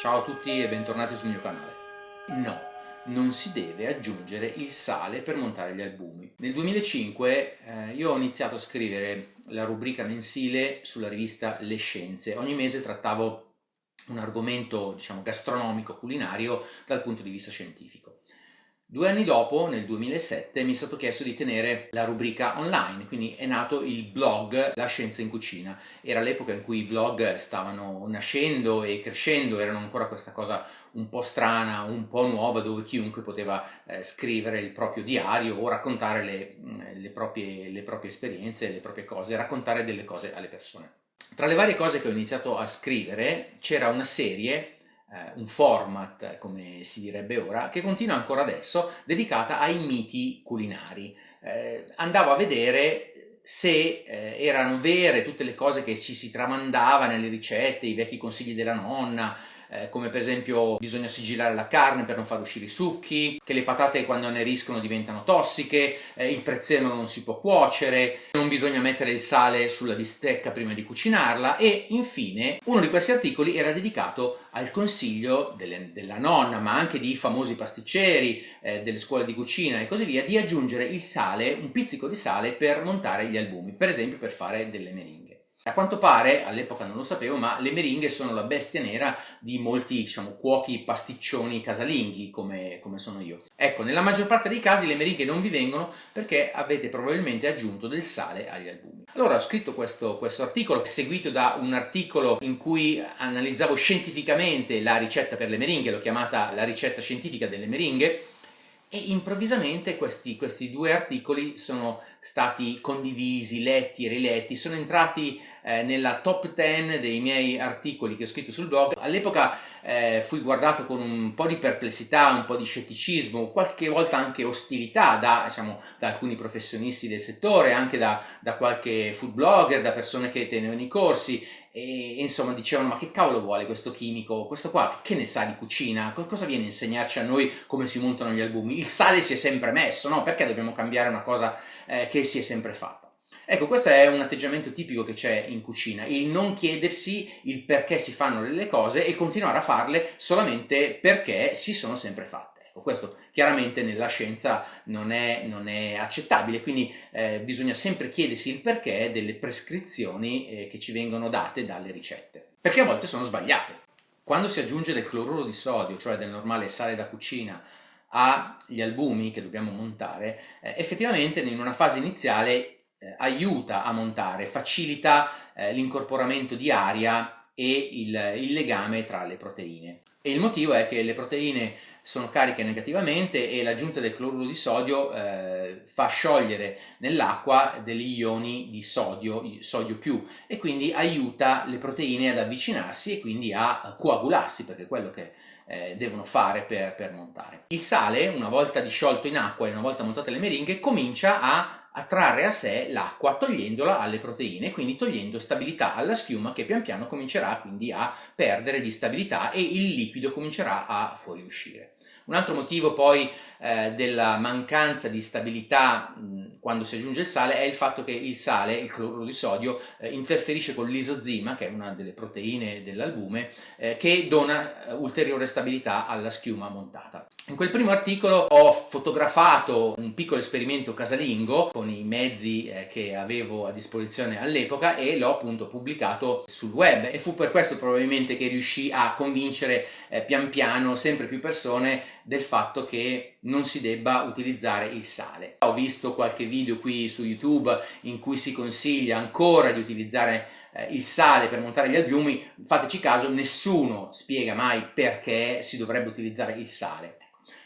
Ciao a tutti e bentornati sul mio canale. No, non si deve aggiungere il sale per montare gli albumi. Nel 2005 io ho iniziato a scrivere la rubrica mensile sulla rivista Le Scienze. Ogni mese trattavo un argomento, diciamo, gastronomico, culinario dal punto di vista scientifico. 2 anni dopo, nel 2007, mi è stato chiesto di tenere la rubrica online, quindi è nato il blog La Scienza in Cucina. Era l'epoca in cui i blog stavano nascendo e crescendo, erano ancora questa cosa un po' strana, un po' nuova, dove chiunque poteva scrivere il proprio diario o raccontare le proprie esperienze, le proprie cose, raccontare delle cose alle persone. Tra le varie cose che ho iniziato a scrivere c'era una serie, un format, come si direbbe ora, che continua ancora adesso, dedicata ai miti culinari. Andavo a vedere se erano vere tutte le cose che ci si tramandava nelle ricette, i vecchi consigli della nonna, come per esempio bisogna sigillare la carne per non far uscire i succhi, che le patate quando anneriscono diventano tossiche, il prezzemolo non si può cuocere, non bisogna mettere il sale sulla bistecca prima di cucinarla e infine uno di questi articoli era dedicato al consiglio della nonna, ma anche di famosi pasticceri, delle scuole di cucina e così via, di aggiungere il sale, un pizzico di sale per montare gli albumi, per esempio per fare delle meringhe. A quanto pare, all'epoca non lo sapevo, ma le meringhe sono la bestia nera di molti, diciamo, cuochi pasticcioni casalinghi, come sono io. Ecco, nella maggior parte dei casi le meringhe non vi vengono perché avete probabilmente aggiunto del sale agli albumi. Allora ho scritto questo articolo, seguito da un articolo in cui analizzavo scientificamente la ricetta per le meringhe, l'ho chiamata la ricetta scientifica delle meringhe, e improvvisamente questi due articoli sono stati condivisi, letti e riletti, sono entrati nella top 10 dei miei articoli che ho scritto sul blog. All'epoca fui guardato con un po' di perplessità, un po' di scetticismo, qualche volta anche ostilità da alcuni professionisti del settore, anche da qualche food blogger, da persone che tenevano i corsi. E insomma dicevano: ma che cavolo vuole questo chimico, questo qua che ne sa di cucina, cosa viene a insegnarci a noi come si montano gli albumi? Il sale si è sempre messo, no? Perché dobbiamo cambiare una cosa che si è sempre fatta? Ecco, questo è un atteggiamento tipico che c'è in cucina, il non chiedersi il perché si fanno delle cose e continuare a farle solamente perché si sono sempre fatte. Ecco, questo chiaramente nella scienza non è accettabile, quindi bisogna sempre chiedersi il perché delle prescrizioni che ci vengono date dalle ricette, perché a volte sono sbagliate. Quando si aggiunge del cloruro di sodio, cioè del normale sale da cucina, agli albumi che dobbiamo montare, effettivamente in una fase iniziale aiuta a montare, facilita l'incorporamento di aria e il legame tra le proteine. E il motivo è che le proteine sono cariche negativamente e l'aggiunta del cloruro di sodio fa sciogliere nell'acqua degli ioni di sodio più, e quindi aiuta le proteine ad avvicinarsi e quindi a coagularsi, perché è quello che devono fare per montare. Il sale, una volta disciolto in acqua e una volta montate le meringhe, comincia a attrarre a sé l'acqua togliendola alle proteine, quindi togliendo stabilità alla schiuma, che pian piano comincerà quindi a perdere di stabilità e il liquido comincerà a fuoriuscire. Un altro motivo poi della mancanza di stabilità quando si aggiunge il sale è il fatto che il sale, il cloruro di sodio, interferisce con l'isozima, che è una delle proteine dell'albume, che dona ulteriore stabilità alla schiuma montata. In quel primo articolo ho fotografato un piccolo esperimento casalingo con i mezzi che avevo a disposizione all'epoca e l'ho appunto pubblicato sul web, e fu per questo probabilmente che riuscì a convincere pian piano sempre più persone del fatto che non si debba utilizzare il sale. Ho visto qualche video qui su YouTube in cui si consiglia ancora di utilizzare il sale per montare gli albumi. Fateci caso, nessuno spiega mai perché si dovrebbe utilizzare il sale.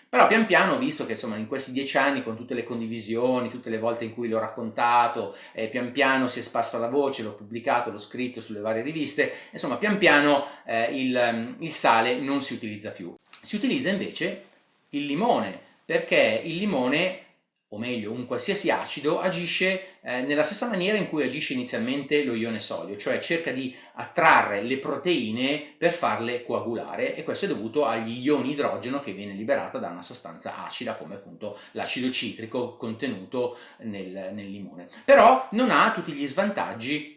Però pian piano ho visto che insomma in questi 10 anni, con tutte le condivisioni, tutte le volte in cui l'ho raccontato, pian piano si è sparsa la voce, l'ho pubblicato, l'ho scritto sulle varie riviste, insomma pian piano il sale non si utilizza più. Si utilizza invece il limone, perché il limone, o meglio un qualsiasi acido, agisce nella stessa maniera in cui agisce inizialmente lo ione sodio, cioè cerca di attrarre le proteine per farle coagulare, e questo è dovuto agli ioni idrogeno che viene liberata da una sostanza acida come appunto l'acido citrico contenuto nel limone. Però non ha tutti gli svantaggi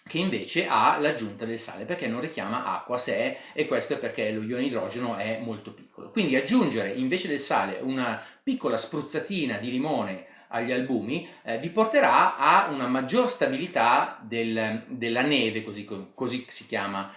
che invece ha l'aggiunta del sale perché non richiama acqua a sé, e questo è perché lo ione idrogeno è molto piccolo. Quindi aggiungere invece del sale una piccola spruzzatina di limone agli albumi vi porterà a una maggior stabilità della neve, così si chiama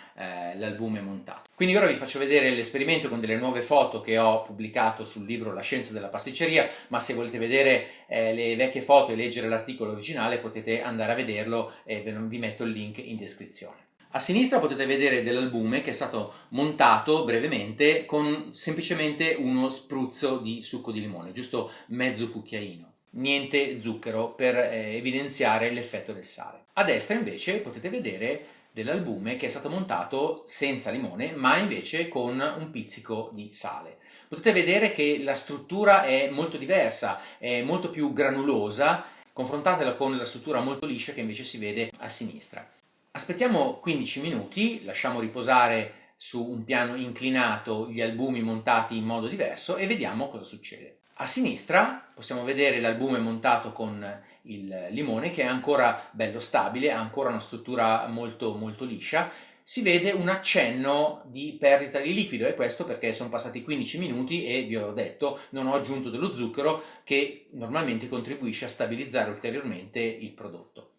l'albume montato. Quindi ora vi faccio vedere l'esperimento con delle nuove foto che ho pubblicato sul libro La scienza della pasticceria, ma se volete vedere le vecchie foto e leggere l'articolo originale potete andare a vederlo, e vi metto il link in descrizione. A sinistra potete vedere dell'albume che è stato montato brevemente con semplicemente uno spruzzo di succo di limone, giusto mezzo cucchiaino. Niente zucchero per evidenziare l'effetto del sale. A destra invece potete vedere dell'albume che è stato montato senza limone, ma invece con un pizzico di sale. Potete vedere che la struttura è molto diversa, è molto più granulosa, confrontatela con la struttura molto liscia che invece si vede a sinistra. Aspettiamo 15 minuti, lasciamo riposare su un piano inclinato gli albumi montati in modo diverso e vediamo cosa succede. A sinistra possiamo vedere l'albume montato con il limone che è ancora bello stabile, ha ancora una struttura molto molto liscia. Si vede un accenno di perdita di liquido, e questo perché sono passati 15 minuti e vi ho detto non ho aggiunto dello zucchero che normalmente contribuisce a stabilizzare ulteriormente il prodotto.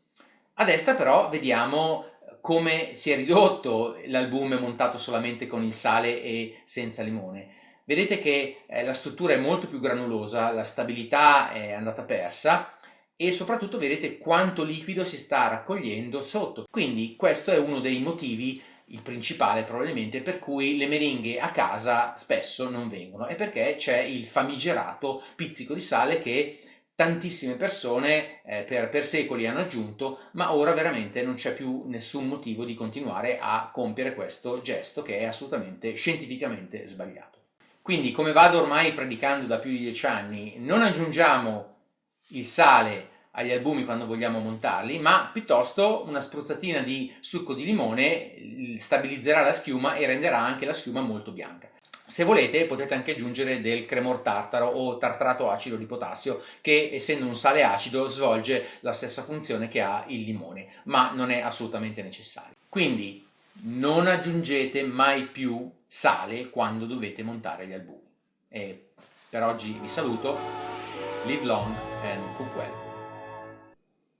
A destra però vediamo come si è ridotto l'albume montato solamente con il sale e senza limone. Vedete che la struttura è molto più granulosa, la stabilità è andata persa e soprattutto vedete quanto liquido si sta raccogliendo sotto. Quindi questo è uno dei motivi, il principale probabilmente, per cui le meringhe a casa spesso non vengono, è perché c'è il famigerato pizzico di sale che tantissime persone per secoli hanno aggiunto, ma ora veramente non c'è più nessun motivo di continuare a compiere questo gesto che è assolutamente scientificamente sbagliato. Quindi, come vado ormai predicando da più di 10 anni, non aggiungiamo il sale agli albumi quando vogliamo montarli, ma piuttosto una spruzzatina di succo di limone stabilizzerà la schiuma e renderà anche la schiuma molto bianca. Se volete potete anche aggiungere del cremor tartaro o tartrato acido di potassio che, essendo un sale acido, svolge la stessa funzione che ha il limone, ma non è assolutamente necessario. Quindi non aggiungete mai più sale quando dovete montare gli albumi. E per oggi vi saluto, live long and cook well.